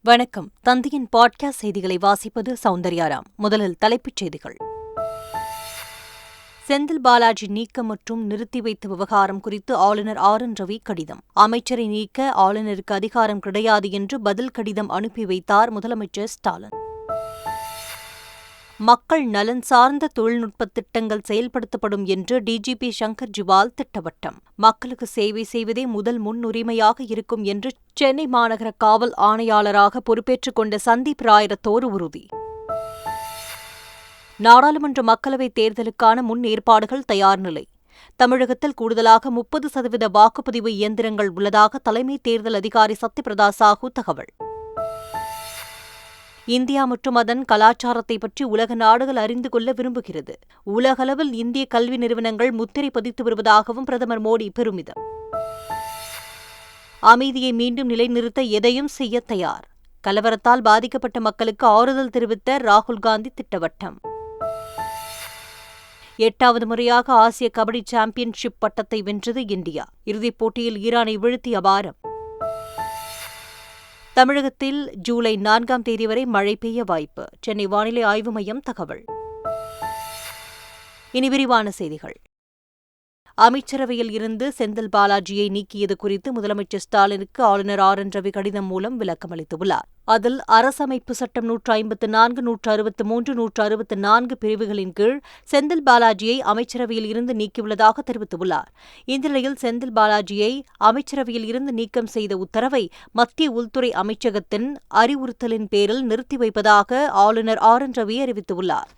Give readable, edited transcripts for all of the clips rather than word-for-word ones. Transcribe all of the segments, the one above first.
வணக்கம். தந்தையின் பாட்காஸ்ட் செய்திகளை வாசிப்பது சௌந்தர்யாராம். முதலில் தலைப்புச் செய்திகள். செந்தில் பாலாஜி நீக்கம் மற்றும் நிறுத்தி வைத்த விவகாரம் குறித்து ஆளுநர் ஆர்.என். ரவி கடிதம். அமைச்சரை நீக்க ஆளுநருக்கு அதிகாரம் கிடையாது என்று பதில் கடிதம் அனுப்பி வைத்தார் முதலமைச்சர் ஸ்டாலின். மக்கள் நலன் சார்ந்த தொழில்நுட்ப திட்டங்கள் செயல்படுத்தப்படும் என்று டிஜிபி சங்கர் ஜிவால் திட்டவட்டம். மக்களுக்கு சேவை செய்வதே முதல் முன்னுரிமையாக இருக்கும் என்று சென்னை மாநகர காவல் ஆணையாளராக பொறுப்பேற்றுக் கொண்ட சந்தீப் ராய் ரத்தோர் உறுதி. நாடாளுமன்ற மக்களவைத் தேர்தலுக்கான முன் ஏற்பாடுகள் தயார் நிலை. தமிழகத்தில் கூடுதலாக 30% வாக்குப்பதிவு இயந்திரங்கள் உள்ளதாக தலைமை தேர்தல் அதிகாரி சத்யபிரதா சாஹூ தகவல். இந்தியா மற்றும் அதன் கலாச்சாரத்தை பற்றி உலக நாடுகள் அறிந்து கொள்ள விரும்புகிறது. உலகளவில் இந்திய கல்வி நிறுவனங்கள் முத்திரை பதித்து வருவதாகவும் பிரதமர் மோடி பெருமிதம். அமைதியை மீண்டும் நிலைநிறுத்த எதையும் செய்ய தயார். கலவரத்தால் பாதிக்கப்பட்ட மக்களுக்கு ஆறுதல் தெரிவித்த ராகுல் காந்தி திட்டவட்டம். 8வது முறையாக ஆசிய கபடி சாம்பியன்ஷிப் பட்டத்தை வென்றது இந்தியா. இறுதிப் போட்டியில் ஈரானை வீழ்த்தி அபாரம். தமிழகத்தில் ஜூலை 4ஆம் தேதி வரை மழை பெய்ய வாய்ப்பு. சென்னை வானிலை ஆய்வு மையம் தகவல். இனி விரிவான செய்திகள். அமைச்சரவையில் இருந்து செந்தில் பாலாஜியை நீக்கியது குறித்து முதலமைச்சர் ஸ்டாலினுக்கு ஆளுநர் ஆர்.என். ரவி கடிதம் மூலம் விளக்கம் அளித்துள்ளார். அதில் அரசமைப்பு சட்டம் 154, 163, 164 பிரிவுகளின் கீழ் செந்தில் பாலாஜியை அமைச்சரவையில் இருந்து நீக்கியுள்ளதாக தெரிவித்துள்ளார். இந்த நிலையில் செந்தில் பாலாஜியை அமைச்சரவையில் இருந்து நீக்கம் செய்த உத்தரவை மத்திய உள்துறை அமைச்சகத்தின் அறிவுறுத்தலின் பேரில் நிறுத்தி வைப்பதாக ஆளுநர் ஆர்.என். ரவி அறிவித்துள்ளார்.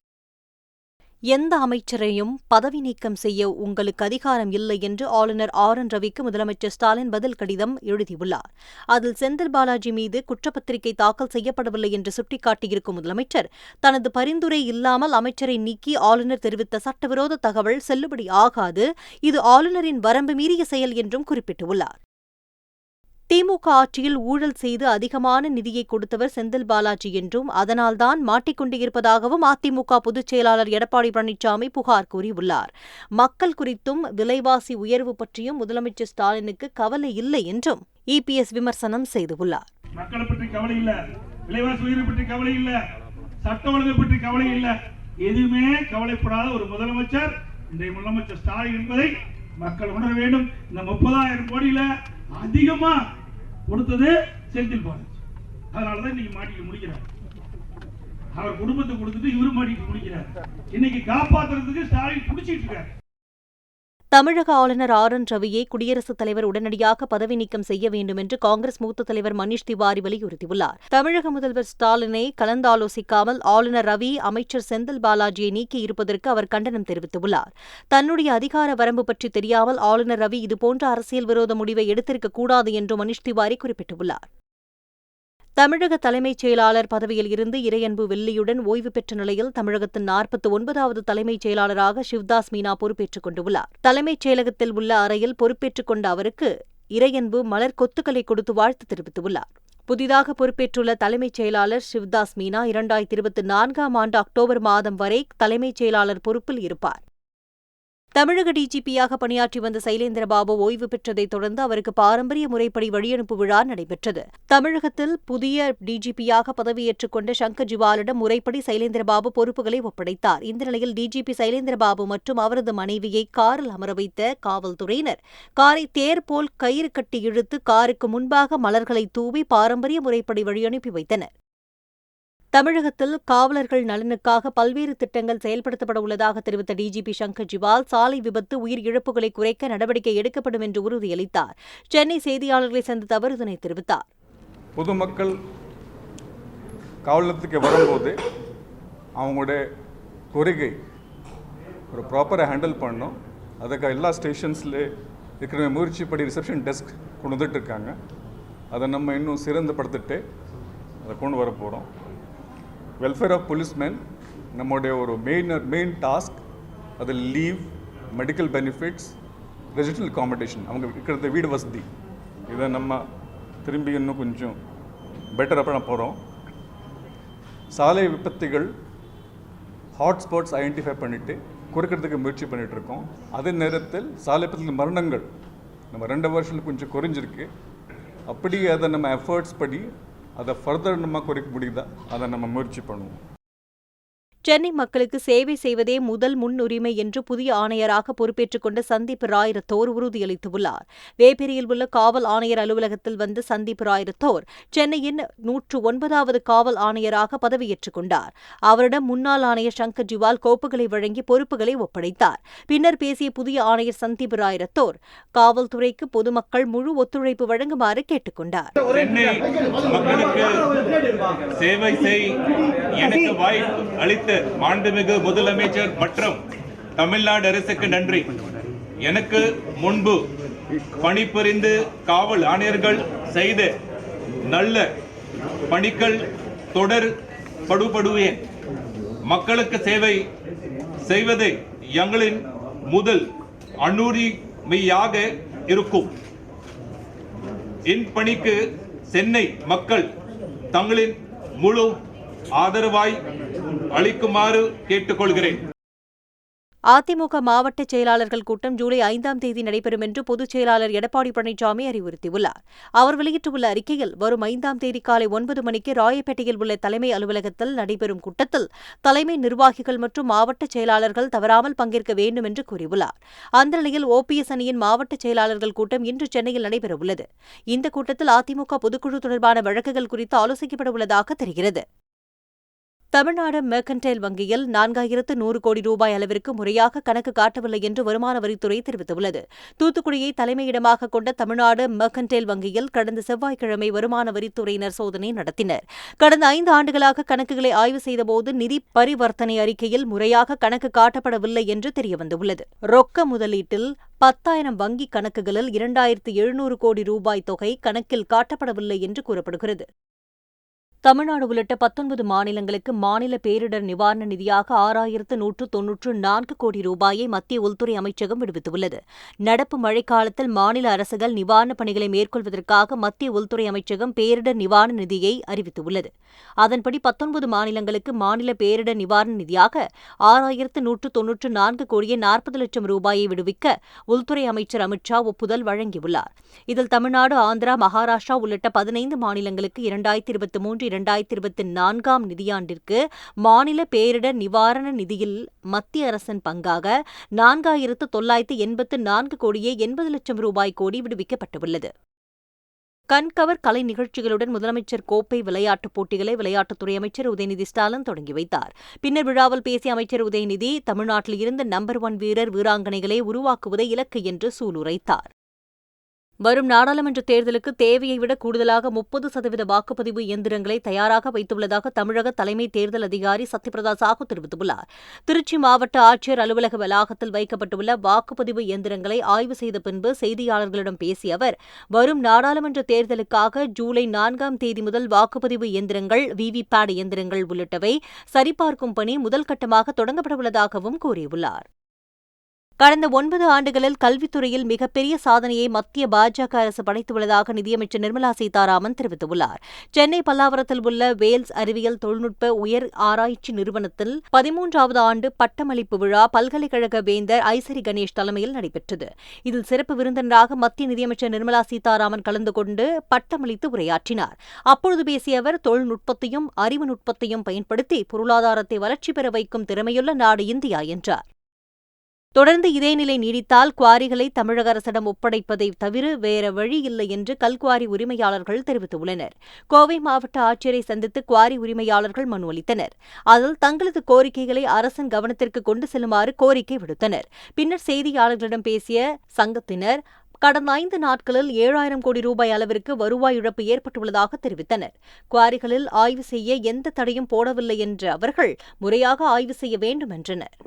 எந்த அமைச்சரையும் பதவி நீக்கம் செய்ய உங்களுக்கு அதிகாரம் இல்லை என்று ஆளுநர் ஆர்.என். ரவிக்கு முதலமைச்சர் ஸ்டாலின் பதில் கடிதம் எழுதியுள்ளார். அதில் செந்தில் பாலாஜி மீது குற்றப்பத்திரிகை தாக்கல் செய்யப்படவில்லை என்று சுட்டிக்காட்டியிருக்கும் முதலமைச்சர், தனது பரிந்துரை இல்லாமல் அமைச்சரை நீக்கி ஆளுநர் தெரிவித்த சட்டவிரோத தகவல் செல்லுபடி ஆகாது, இது ஆளுநரின் வரம்பு மீறிய செயல் என்றும் குறிப்பிட்டுள்ளார். திமுக ஆட்சியில் ஊழல் செய்து அதிகமான நிதியை கொடுத்தவர் செந்தில் பாலாஜி என்றும் அதனால்தான் மாட்டிக்கொண்டிருப்பதாகவும் அதிமுக பொதுச் செயலாளர் எடப்பாடி பழனிசாமி புகார் கூறியுள்ளார். மக்கள் குறித்தும் விலைவாசி உயர்வு பற்றியும் முதலமைச்சர் ஸ்டாலினுக்கு கவலை இல்லை என்றும் இபிஎஸ் விமர்சனம் செய்துள்ளார். மக்களை பற்றி கவலை இல்ல, விலைவாசி உயர்வு பற்றி கவலை இல்ல, சட்ட ஒழுங்கு பற்றி கவலை இல்ல, எதுவுமே கவலைப்படாத ஒரு முதலமைச்சர் இன்றைய முதலமைச்சர் ஸ்டாலின் என்பதை மக்கள் உணர வேண்டும். இந்த 30,000 கோடியில அதிகமா கொடுத்தது செந்தில் பாலாஜி. அதனாலதான் இன்னைக்கு மாட்டிக்க முடிக்கிறார். அவர் குடும்பத்தை கொடுத்துட்டு இவரு மாட்டிக்க முடிக்கிறார். இன்னைக்கு காப்பாற்றுறதுக்கு ஸ்டாலின் புடிச்சிட்டு இருக்காரு. தமிழக ஆளுநர் ஆர்.என். ரவியை குடியரசுத் தலைவர் உடனடியாக பதவி நீக்கம் செய்ய வேண்டும் என்று காங்கிரஸ் மூத்த தலைவர் மணீஷ் திவாரி வலியுறுத்தியுள்ளார். தமிழக முதல்வர் ஸ்டாலினை கலந்தாலோசிக்காமல் ஆளுநர் ரவி அமைச்சர் செந்தில் பாலாஜியை நீக்கியிருப்பதற்கு அவர் கண்டனம் தெரிவித்துள்ளார். தன்னுடைய அதிகார வரம்பு பற்றி தெரியாமல் ஆளுநர் ரவி இதுபோன்ற அரசியல் விரோத முடிவை எடுத்திருக்கக் கூடாது என்று மணீஷ் திவாரி குறிப்பிட்டுள்ளார். தமிழக தலைமைச் செயலாளர் பதவியில் இருந்து இறையன்பு வெள்ளியுடன் ஓய்வு பெற்ற நிலையில் தமிழகத்தின் 49வது தலைமைச் செயலாளராக சிவ்தாஸ் மீனா பொறுப்பேற்றுக் கொண்டுள்ளார். தலைமைச் செயலகத்தில் உள்ள அறையில் பொறுப்பேற்றுக் கொண்ட அவருக்கு இறையன்பு மலர் கொத்துக்களை கொடுத்து வாழ்த்து தெரிவித்துள்ளார். புதிதாக பொறுப்பேற்றுள்ள தலைமைச் செயலாளர் சிவ்தாஸ் மீனா 2024ஆம் ஆண்டு அக்டோபர் மாதம் வரை தலைமைச் செயலாளர் பொறுப்பில் இருப்பார். தமிழக டிஜிபியாக பணியாற்றி வந்த சைலேந்திரபாபு ஓய்வு பெற்றதைத் தொடர்ந்து அவருக்கு பாரம்பரிய முறைப்படி வழியனுப்பு விழா நடைபெற்றது. தமிழகத்தில் புதிய டிஜிபியாக பதவியேற்றுக் கொண்ட சங்கர் ஜிவாலிடம் முறைப்படி சைலேந்திரபாபு பொறுப்புகளை ஒப்படைத்தார். இந்த நிலையில் டிஜிபி சைலேந்திரபாபு மற்றும் அவரது மனைவியை காரில் அமர வைத்த காவல்துறையினர் காரை தேர் போல் கயிறு கட்டி இழுத்து காருக்கு முன்பாக மலர்களை தூவி பாரம்பரிய முறைப்படி வழியனுப்பி வைத்தனர். தமிழகத்தில் காவலர்கள் நலனுக்காக பல்வேறு திட்டங்கள் செயல்படுத்தப்பட உள்ளதாக தெரிவித்த டிஜிபி சங்கர் ஜிவால் சாலை விபத்து உயிர் இழப்புகளை குறைக்க நடவடிக்கை எடுக்கப்படும் என்று உறுதியளித்தார். சென்னை செய்தியாளர்களை சந்தித்த அவர் இதனை தெரிவித்தார். பொதுமக்கள் காவலத்துக்கு வரும்போது அவங்களுடைய கோரிக்கை ஒரு ப்ராப்பராக ஹேண்டில் பண்ணணும். அதுக்கு எல்லா ஸ்டேஷன்ஸில் இருக்கிற முயற்சிப்படி ரிசப்ஷன் டெஸ்க் கொண்டு வந்துட்டு இருக்காங்க. அதை நம்ம இன்னும் சிறந்தப்படுத்திட்டு அதை கொண்டு வர போகிறோம். வெல்ஃபேர் ஆஃப் போலீஸ்மென் நம்முடைய ஒரு மெயின் டாஸ்க். அது leave, medical benefits, residential accommodation, அவங்க இருக்கிறத வீடு வசதி, இதை நம்ம திரும்பி இன்னும் கொஞ்சம் பெட்டராக பண்ண போகிறோம். சாலை விபத்துகள் ஹாட்ஸ்பாட்ஸ் ஐடென்டிஃபை பண்ணிவிட்டு குறைக்கிறதுக்கு முயற்சி பண்ணிகிட்டு இருக்கோம். அதே நேரத்தில் சாலை விபத்தில் மரணங்கள் நம்ம 2 வருஷத்தில் கொஞ்சம் குறைஞ்சிருக்கு. அப்படி அதை நம்ம எஃபர்ட்ஸ் படி அதை ஃபர்தர் நம்ம குறைக்க முடியுதா, அதை நம்ம முயற்சி பண்ணுவோம். சென்னை மக்களுக்கு சேவை செய்வதே முதல் முன்னுரிமை என்று புதிய ஆணையராக பொறுப்பேற்றுக் கொண்ட சந்தீப் ராய் ரத்தோர் உறுதியளித்துள்ளார். வேப்பேரியில் உள்ள காவல் ஆணையர் அலுவலகத்தில் வந்த சந்தீப் ராய் ரத்தோர் சென்னையின் 109வது காவல் ஆணையராக பதவியேற்றுக் கொண்டார். அவரிடம் முன்னாள் ஆணையர் சங்கர் ஜிவால் கோப்புகளை வழங்கி பொறுப்புகளை ஒப்படைத்தார். பின்னர் பேசிய புதிய ஆணையர் சந்தீப் ராய் ரத்தோர் காவல்துறைக்கு பொதுமக்கள் முழு ஒத்துழைப்பு வழங்குமாறு கேட்டுக் கொண்டார். சென்னை மக்களுக்கு சேவை செய் எனக்கு வாய்ப்பு அளித்த மாண்புமிகு முதலமைச்சர் மற்றும் தமிழ்நாடு அரசுக்கு நன்றி. எனக்கு முன்பு பணிபுரிந்து காவல் ஆணையர்கள் செய்த நல்ல பணிகள் தொடர் படுபடுவேன். மக்களுக்கு சேவை செய்வதே எங்களின் முதல் அனுரிமையாக இருக்கும். இப்பணிக்கு சென்னை மக்கள் தங்களின் முழு ஆதரவாய் அளிக்குமாறு கேட்டுக்கொள்கிறேன். அதிமுக மாவட்ட செயலாளர்கள் கூட்டம் ஜூலை 5ஆம் தேதி நடைபெறும் என்று பொதுச் செயலாளர் எடப்பாடி பழனிசாமி அறிவுறுத்தியுள்ளார். அவர் வெளியிட்டுள்ள அறிக்கையில் வரும் 5ஆம் தேதி காலை 9 மணிக்கு ராயப்பேட்டையில் உள்ள தலைமை அலுவலகத்தில் நடைபெறும் கூட்டத்தில் தலைமை நிர்வாகிகள் மற்றும் மாவட்ட செயலாளர்கள் தவறாமல் பங்கேற்க வேண்டும் என்று கூறியுள்ளார். அந்த நிலையில் OPS அணியின் மாவட்ட செயலாளர்கள் கூட்டம் இன்று சென்னையில் நடைபெறவுள்ளது. இந்த கூட்டத்தில் அதிமுக பொதுக்குழு தொடர்பான வழக்குகள் குறித்து ஆலோசிக்கப்பட உள்ளதாக தெரிகிறது. தமிழ்நாடு மெர்கன்டைல் வங்கியில் 4100 கோடி ரூபாய் அளவிற்கு முறையாக கணக்கு காட்டவில்லை என்று வருமான வரித்துறை தெரிவித்துள்ளது. தூத்துக்குடியை தலைமையிடமாக கொண்ட தமிழ்நாடு மெர்கன்டைல் வங்கியில் கடந்த செவ்வாய்க்கிழமை வருமான வரித்துறையினர் சோதனை நடத்தினர். கடந்த 5 ஆண்டுகளாக கணக்குகளை ஆய்வு செய்தபோது நிதி பரிவர்த்தனை அறிக்கையில் முறையாக கணக்கு காட்டப்படவில்லை என்று தெரியவந்துள்ளது. ரொக்க முதலீட்டில் 10,000 வங்கிக் கணக்குகளில் 2700 கோடி ரூபாய் தொகை கணக்கில் காட்டப்படவில்லை என்று கூறப்படுகிறது. தமிழ்நாடு உள்ளிட்ட 19 மாநிலங்களுக்கு மாநில பேரிடர் நிவாரண நிதியாக 6,194 கோடி ரூபாயை மத்திய உள்துறை அமைச்சகம் விடுவித்துள்ளது. நடப்பு மழைக்காலத்தில் மாநில அரசுகள் நிவாரணப் பணிகளை மேற்கொள்வதற்காக மத்திய உள்துறை அமைச்சகம் பேரிடர் நிவாரண நிதியை அறிவித்துள்ளது. அதன்படி 19 மாநிலங்களுக்கு மாநில பேரிடர் நிவாரண நிதியாக 6,194 கோடியே 40 லட்சம் ரூபாயை விடுவிக்க உள்துறை அமைச்சர் அமித் ஷா ஒப்புதல் வழங்கியுள்ளார். இதில் தமிழ்நாடு, ஆந்திரா, மகாராஷ்டிரா உள்ளிட்ட 15 மாநிலங்களுக்கு 2023-2024 நிதியாண்டிற்கு மாநில பேரிடர் நிவாரண நிதியில் மத்திய அரசின் பங்காக 4,984 கோடியே 80 லட்சம் ரூபாய் விடுவிக்கப்பட்டுள்ளது. கண்கவர் கலை நிகழ்ச்சிகளுடன் முதலமைச்சர் கோப்பை விளையாட்டுப் போட்டிகளை விளையாட்டுத்துறை அமைச்சர் உதயநிதி ஸ்டாலின் தொடங்கி வைத்தார். பின்னர் விழாவில் பேசிய அமைச்சர் உதயநிதி தமிழ்நாட்டில் இருந்த நம்பர் 1 வீரர் வீராங்கனைகளை உருவாக்குவதை இலக்கு என்று சூளுரைத்தார். வரும் நாடாளுமன்ற தேர்தலுக்கு தேவையை விட கூடுதலாக 30% வாக்குப்பதிவு இயந்திரங்களை தயாராக வைத்துள்ளதாக தமிழக தலைமை தேர்தல் அதிகாரி சத்யபிரதா சாஹூ தெரிவித்துள்ளார். திருச்சி மாவட்ட ஆட்சியர் அலுவலக வளாகத்தில் வைக்கப்பட்டுள்ள வாக்குப்பதிவு இயந்திரங்களை ஆய்வு செய்த பின்பு செய்தியாளர்களிடம் பேசிய அவர், வரும் நாடாளுமன்ற தேர்தலுக்காக ஜூலை 4ஆம் தேதி முதல் வாக்குப்பதிவு இயந்திரங்கள், விவிபேட் இயந்திரங்கள் உள்ளிட்டவை சரிபார்க்கும் பணி முதல் கட்டமாக தொடங்கப்படவுள்ளதாகவும் கூறியுள்ளார். கடந்த 9 ஆண்டுகளில் கல்வித்துறையில் மிகப்பெரிய சாதனையை மத்திய பாஜக அரசு படைத்துள்ளதாக நிதியமைச்சர் நிர்மலா சீதாராமன் தெரிவித்துள்ளார். சென்னை பல்லாவரத்தில் உள்ள வேல்ஸ் அறிவியல் தொழில்நுட்ப உயர் ஆராய்ச்சி நிறுவனத்தில் 13வது ஆண்டு பட்டமளிப்பு விழா பல்கலைக்கழக வேந்தர் ஐசரி கணேஷ் தலைமையில் நடைபெற்றது. இதில் சிறப்பு விருந்தினராக மத்திய நிதியமைச்சர் நிர்மலா சீதாராமன் கலந்து கொண்டு பட்டமளித்து உரையாற்றினார். அப்பொழுது பேசிய அவர், தொழில்நுட்பத்தையும் அறிவு நுட்பத்தையும் பயன்படுத்தி பொருளாதாரத்தை வளர்ச்சி பெற வைக்கும் திறமையுள்ள நாடு இந்தியா என்றார். தொடர்ந்து இதே நிலை நீடித்தால் குவாரிகளை தமிழக அரசிடம் ஒப்படைப்பதை தவிர வேற வழி இல்லை என்று கல்குவாரி உரிமையாளர்கள் தெரிவித்துள்ளனர். கோவை மாவட்ட ஆட்சியரை சந்தித்து குவாரி உரிமையாளர்கள் மனு அளித்தனர். அதில் தங்களது கோரிக்கைகளை அரசின் கவனத்திற்கு கொண்டு செல்லுமாறு கோரிக்கை விடுத்தனர். பின்னர் செய்தியாளர்களிடம் பேசிய சங்கத்தினர், கடந்த 5 நாட்களில் 7,000 கோடி ரூபாய் அளவிற்கு வருவாய் இழப்பு ஏற்பட்டுள்ளதாக தெரிவித்தனர். குவாரிகளில் ஆய்வு செய்ய எந்த தடையும் போடவில்லை என்ற அவர்கள் முறையாக ஆய்வு செய்ய வேண்டும் என்றனர்.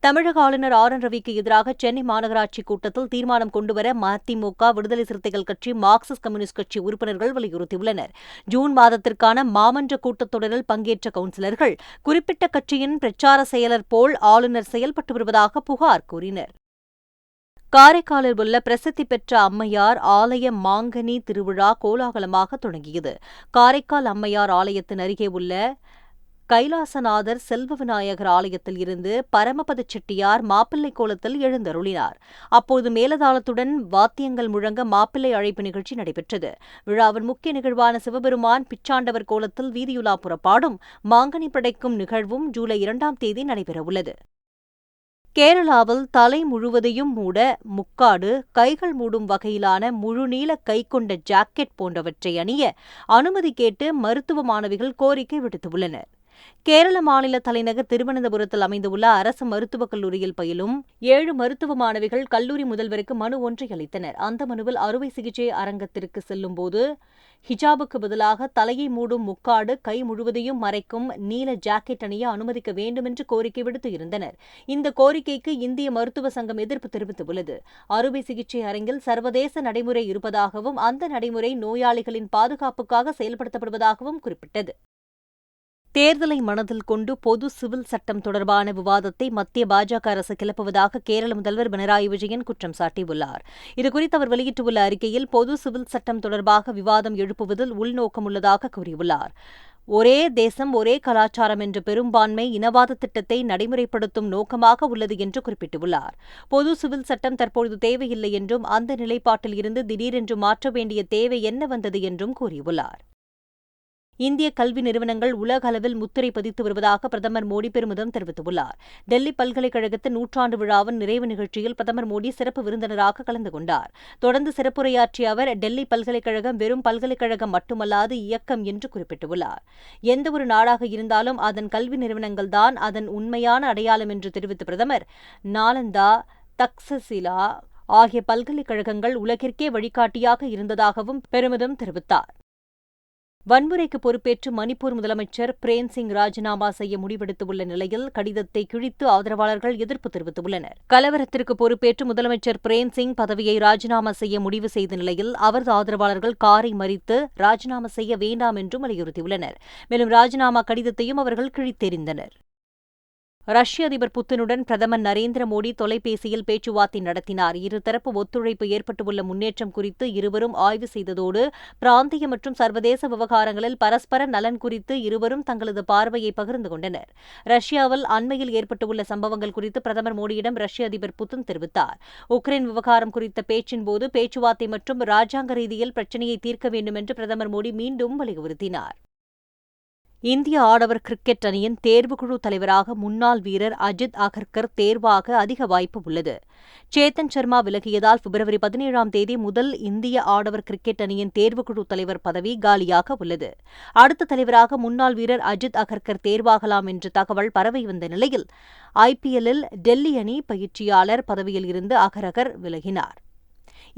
தமிழக ஆளுநர் RN ரவிக்கு எதிராக சென்னை மாநகராட்சி கூட்டத்தில் தீர்மானம் கொண்டுவர மதிமுக, விடுதலை சிறுத்தைகள் கட்சி, மார்க்சிஸ்ட் கம்யூனிஸ்ட் கட்சி உறுப்பினர்கள் வலியுறுத்தியுள்ளனர். ஜூன் மாதத்திற்கான மாமன்ற கூட்டத்தொடரில் பங்கேற்ற கவுன்சிலர்கள் குறிப்பிட்ட கட்சியின் பிரச்சார செயலர் போல் ஆளுநர் செயல்பட்டு வருவதாக புகார் கூறினர். காரைக்காலில் உள்ள பிரசித்தி பெற்ற அம்மையார் ஆலய மாங்கனி திருவிழா கோலாகலமாக தொடங்கியது. காரைக்கால் அம்மையார் ஆலயத்தின் அருகே உள்ள கைலாசநாதர் செல்வ விநாயகர் ஆலயத்தில் இருந்து பரமபத செட்டியார் மாப்பிள்ளை கோலத்தில் எழுந்தருளினார். அப்போது மேலதாளத்துடன் வாத்தியங்கள் முழங்க மாப்பிள்ளை அழைப்பு நிகழ்ச்சி நடைபெற்றது. விழாவின் முக்கிய நிகழ்வான சிவபெருமான் பிச்சாண்டவர் கோலத்தில் வீதியுலா புறப்பாடும் மாங்கனி படைக்கும் நிகழ்வும் ஜூலை 2ஆம் தேதி நடைபெறவுள்ளது. கேரளாவில் தலை முழுவதையும் மூட முக்காடு, கைகள் மூடும் வகையிலான முழுநீள கை கொண்ட ஜாக்கெட் போன்றவற்றை அணிய அனுமதி கேட்டு மருத்துவ மாணவிகள் கோரிக்கை விடுத்துள்ளனர். கேரள மாநில தலைநகர் திருவனந்தபுரத்தில் அமைந்துள்ள அரசு மருத்துவக் கல்லூரியில் பயிலும் 7 மருத்துவ மாணவிகள் கல்லூரி முதல்வருக்கு மனு ஒன்றை அளித்தனர். அந்த மனுவில் அறுவை சிகிச்சை அரங்கத்திற்கு செல்லும்போது ஹிஜாபுக்கு பதிலாக தலையை மூடும் முக்காடு, கை முழுவதையும் மறைக்கும் நீல ஜாக்கெட் அணிய அனுமதிக்க வேண்டும் என்று கோரிக்கை விடுத்து இருந்தனர். இந்த கோரிக்கைக்கு இந்திய மருத்துவ சங்கம் எதிர்ப்பு தெரிவித்துள்ளது. அறுவை சிகிச்சை அரங்கில் சர்வதேச நடைமுறை இருப்பதாகவும் அந்த நடைமுறை நோயாளிகளின் பாதுகாப்புக்காக செயல்படுத்தப்படுவதாகவும் குறிப்பிட்டது. தேர்தலை மனதில் கொண்டு பொது சிவில் சட்டம் தொடர்பான விவாதத்தை மத்திய பாஜக அரசு கிளப்புவதாக கேரள முதல்வர் பினராயி விஜயன் குற்றம் சாட்டியுள்ளார். இதுகுறித்து அவர் வெளியிட்டுள்ள அறிக்கையில் பொது சிவில் சட்டம் தொடர்பாக விவாதம் எழுப்புவதில் உள்நோக்கம் உள்ளதாக கூறியுள்ளார். ஒரே தேசம் ஒரே கலாச்சாரம் என்ற பெரும்பான்மை இனவாத திட்டத்தை நடைமுறைப்படுத்தும் நோக்கமாக உள்ளது என்று குறிப்பிட்டுள்ளார். பொது சிவில் சட்டம் தற்பொழுது தேவையில்லை என்றும் அந்த நிலைப்பாட்டில் இருந்து திடீரென்று மாற்ற வேண்டிய தேவை என்ன வந்தது என்றும் கூறியுள்ளார். இந்திய கல்வி நிறுவனங்கள் உலக அளவில் முத்திரை பதித்து வருவதாக பிரதமர் மோடி பெருமிதம் தெரிவித்துள்ளார். டெல்லி பல்கலைக்கழகத்தின் 100ஆண்டு விழாவின் நிறைவு நிகழ்ச்சியில் பிரதமர் மோடி சிறப்பு விருந்தினராக கலந்து கொண்டார். தொடர்ந்து சிறப்புரையாற்றிய அவர், டெல்லி பல்கலைக்கழகம் வெறும் பல்கலைக்கழகம் மட்டுமல்லாது இயக்கம் என்று குறிப்பிட்டுள்ளார். எந்தவொரு நாடாக இருந்தாலும் அதன் கல்வி நிறுவனங்கள்தான் அதன் உண்மையான அடையாளம் என்று தெரிவித்த பிரதமர், நாலந்தா, தக்சசிலா ஆகிய பல்கலைக்கழகங்கள் உலகிற்கே வழிகாட்டியாக இருந்ததாகவும் பெருமிதம் தெரிவித்தார். வன்முறைக்கு பொறுப்பேற்று மணிப்பூர் முதலமைச்சர் பிரேம்சிங் ராஜினாமா செய்ய முடிவெடுத்துள்ள நிலையில் கடிதத்தை கிழித்து ஆதரவாளர்கள் எதிர்ப்பு தெரிவித்துள்ளனர். கலவரத்திற்கு பொறுப்பேற்று முதலமைச்சர் பிரேம்சிங் பதவியை ராஜினாமா செய்ய முடிவு செய்த நிலையில் அவரது ஆதரவாளர்கள் காரை மறித்து ராஜினாமா செய்ய வேண்டாம் என்றும் வலியுறுத்தியுள்ளனர். மேலும் ராஜினாமா கடிதத்தையும் அவர்கள் கிழித்தெறிந்தனர். ரஷ்ய அதிபர் புத்தினுடன் பிரதமர் நரேந்திர மோடி தொலைபேசியில் பேச்சுவார்த்தை நடத்தினார். இருதரப்பு ஒத்துழைப்பு ஏற்பட்டுள்ள முன்னேற்றம் குறித்து இருவரும் ஆய்வு செய்ததோடு பிராந்திய மற்றும் சர்வதேச விவகாரங்களில் பரஸ்பர நலன் குறித்து இருவரும் தங்களது பார்வையை பகிர்ந்து கொண்டனர். ரஷ்யாவில் அண்மையில் ஏற்பட்டுள்ள சம்பவங்கள் குறித்து பிரதமர் மோடியிடம் ரஷ்ய அதிபர் புத்தின் தெரிவித்தார். உக்ரைன் விவகாரம் குறித்த பேச்சின்போது பேச்சுவார்த்தை மற்றும் ராஜாங்க ரீதியில் பிரச்சினையை தீர்க்க வேண்டும் என்று பிரதமர் மோடி மீண்டும் வலியுறுத்தினார். இந்திய ஆடவர் கிரிக்கெட் அணியின் தேர்வுக்குழு தலைவராக முன்னாள் வீரர் அஜித் அகர்கர் தேர்வாக அதிக வாய்ப்பு உள்ளது. சேத்தன் சர்மா விலகியதால் பிப்ரவரி 17ஆம் தேதி முதல் இந்திய ஆடவர் கிரிக்கெட் அணியின் தேர்வுக்குழு தலைவர் பதவி காலியாக உள்ளது. அடுத்த தலைவராக முன்னாள் வீரர் அஜித் அகர்கர் தேர்வாகலாம் என்ற தகவல் பரவி வந்த நிலையில் IPL-இல் டெல்லி அணி பயிற்சியாளர் பதவியில் இருந்து அகர்கர் விலகினார்.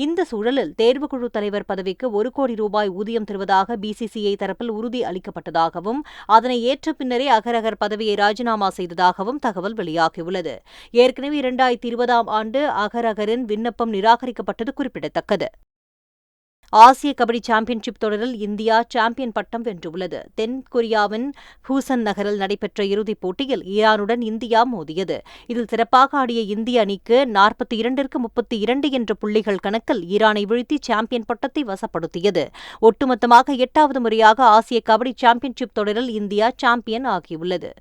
இந்த சூழலில் தேர்வுக்குழு தலைவர் பதவிக்கு 1 கோடி ரூபாய் ஊதியம் தருவதாக BCCI தரப்பில் உறுதி அளிக்கப்பட்டதாகவும் அதனை ஏற்ற பின்னரே அகர்கர் பதவியை ராஜினாமா செய்ததாகவும் தகவல் வெளியாகியுள்ளது. ஏற்கனவே 2020ஆம் ஆண்டு அகர்கரின் விண்ணப்பம் நிராகரிக்கப்பட்டது குறிப்பிடத்தக்கது. ஆசிய கபடி சாம்பியன்ஷிப் தொடரில் இந்தியா சாம்பியன் பட்டம் வென்றுள்ளது. தென்கொரியாவின் பூசன் நகரில் நடைபெற்ற இறுதிப் போட்டியில் ஈரானுடன் இந்தியா மோதியது. இதில் சிறப்பாக ஆடிய இந்திய அணிக்கு 42-32 என்ற புள்ளிகள் கணக்கில் ஈரானை வீழ்த்தி சாம்பியன் பட்டத்தை வசப்படுத்தியது. ஒட்டுமொத்தமாக 8வது முறையாக ஆசிய கபடி சாம்பியன்ஷிப் தொடரில் இந்தியா சாம்பியன் ஆகியுள்ளது.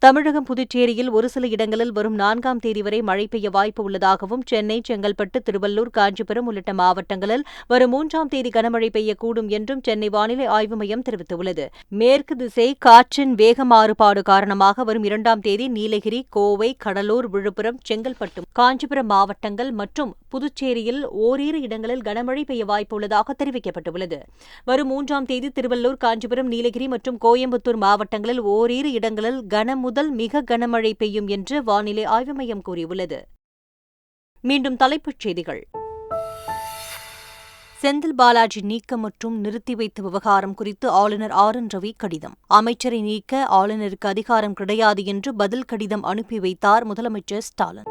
தமிழகம், புதுச்சேரியில் ஒரு சில இடங்களில் வரும் 4ஆம் தேதி வரை மழை பெய்ய வாய்ப்பு உள்ளதாகவும், சென்னை, செங்கல்பட்டு, திருவள்ளூர், காஞ்சிபுரம் உள்ளிட்ட மாவட்டங்களில் வரும் 3ஆம் தேதி கனமழை பெய்யக்கூடும் என்றும் சென்னை வானிலை ஆய்வு மையம் தெரிவித்துள்ளது. மேற்கு திசை காற்றின் வேக மாறுபாடு காரணமாக வரும் 2ஆம் தேதி நீலகிரி, கோவை, கடலூர், விழுப்புரம், செங்கல்பட்டு, காஞ்சிபுரம் மாவட்டங்கள் மற்றும் புதுச்சேரியில் ஓரிரு இடங்களில் கனமழை பெய்ய வாய்ப்பு உள்ளதாக தெரிவிக்கப்பட்டுள்ளது. வரும் 3ஆம் தேதி திருவள்ளூர், காஞ்சிபுரம், நீலகிரி மற்றும் கோயம்புத்தூர் மாவட்டங்களில் ஓரிரு இடங்களில் முதல் மிக கனமழை பெய்யும் என்று வானிலை ஆய்வு மையம் கூறியுள்ளது. மீண்டும் தலைப்புச் செய்திகள். செந்தில் பாலாஜி நீக்கம் மற்றும் நிறுத்தி வைத்த விவகாரம் குறித்து ஆளுநர் RN ரவி கடிதம். அமைச்சரை நீக்க ஆளுநருக்கு அதிகாரம் கிடையாது என்று பதில் கடிதம் அனுப்பி வைத்தார் முதலமைச்சர் ஸ்டாலின்.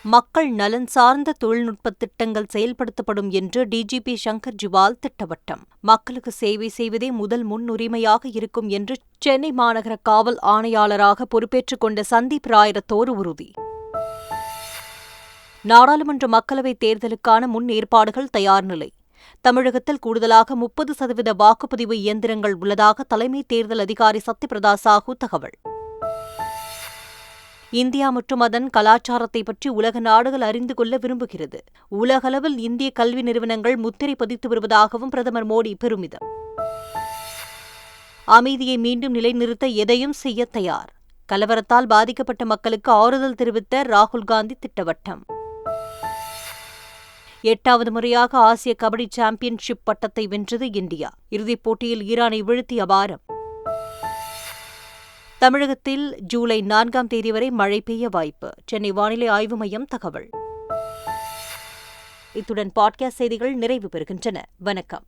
மக்கள் நலன் சார்ந்த தொழில்நுட்ப திட்டங்கள் செயல்படுத்தப்படும் என்று DGP சங்கர் ஜிவால் திட்டவட்டம். மக்களுக்கு சேவை செய்வதே முதல் முன்னுரிமையாக இருக்கும் என்று சென்னை மாநகர காவல் ஆணையாளராக பொறுப்பேற்றுக் கொண்ட சந்தீப் ராய் ரத்தோர் உறுதி. நாடாளுமன்ற மக்களவைத் தேர்தலுக்கான முன் ஏற்பாடுகள் தயார் நிலை. தமிழகத்தில் கூடுதலாக 30% வாக்குப்பதிவு இயந்திரங்கள் உள்ளதாக தலைமை தேர்தல் அதிகாரி சத்யபிரதா சாஹூ தகவல். இந்தியா மற்றும் அதன் கலாச்சாரத்தை பற்றி உலக நாடுகள் அறிந்து கொள்ள விரும்புகிறது. உலகளவில் இந்திய கல்வி நிறுவனங்கள் முத்திரை பதித்து வருவதாகவும் பிரதமர் மோடி பெருமிதம். அமைதியை மீண்டும் நிலைநிறுத்த எதையும் செய்ய தயார். கலவரத்தால் பாதிக்கப்பட்ட மக்களுக்கு ஆறுதல் தெரிவித்த ராகுல் காந்தி திட்டவட்டம். 8வது முறையாக ஆசிய கபடி சாம்பியன்ஷிப் பட்டத்தை வென்றது இந்தியா. இறுதிப் போட்டியில் ஈரானை வீழ்த்தி அபாரம். தமிழகத்தில் ஜூலை 4ஆம் தேதி வரை மழை பெய்ய வாய்ப்பு. சென்னை வானிலை ஆய்வு மையம் தகவல். இத்துடன் பாட்காஸ்ட் செய்திகள் நிறைவு பெறுகின்றன. வணக்கம்.